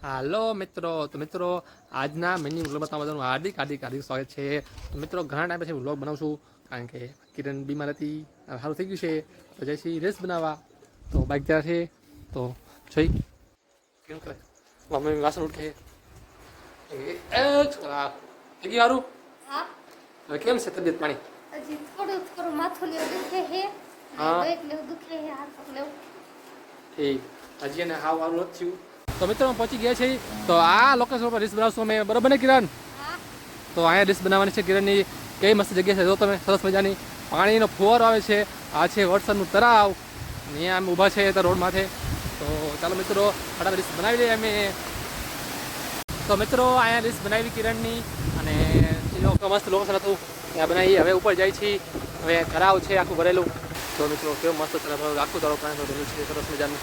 હાલો મિત્રો, તો મિત્રો આજના મિની વ્લોગમાં તમારું હાર્દિક હાર્દિક હાર્દિક સ્વાગત છે. તો મિત્રો ઘણા ટાઈમ પછી વ્લોગ બનાવશું કારણ કે કિરણ બીમાર હતી, હવે સારું થઈ ગયું છે તો જઈશી રેસ બનાવવા. તો બાઇક ત્યાં છે તો જોઈ કેમ કરે મમ્મી વાસણ ઉઠે થઈ ગયું સારું. હા હવે કેમ છે તબિયત પાણી? હજી થોડું માથું ને એવું દુખે છે. હા. પેટ ને એવું દુખે છે, હાથ પગ ને એવું. ઠીક, હજી એને હાવ સારું નથી થયું. તો મિત્રો અમે પહોંચી ગયા છીએ. તો આ લોકેશન પર ડીશ બનાવશું અમે, બરોબર ને કિરણ? હા તો અહીંયા ડીશ બનાવવાની છે કિરણની. કઈ મસ્ત જગ્યા છે જો તમે, સરસ મજાની પાણીનો ફુવારો આવે છે. આ છે વરસાદનું તળાવ, અહીંયા અમે ઊભા છે તો રોડ માથે. તો ચાલો મિત્રો ફટાફટ ડીશ બનાવી લઈએ અમે. તો મિત્રો અહીંયા ડીશ બનાવી કિરણની અને મસ્ત લોકેશન હતું ત્યાં બનાવી. હવે ઉપર જાય છીએ, હવે તળાવ છે આખું ભરેલું. તો મિત્રો કેવું મસ્ત તળાવ, આખું તળાવ પાણી ભરેલું છે સરસ મજાનું.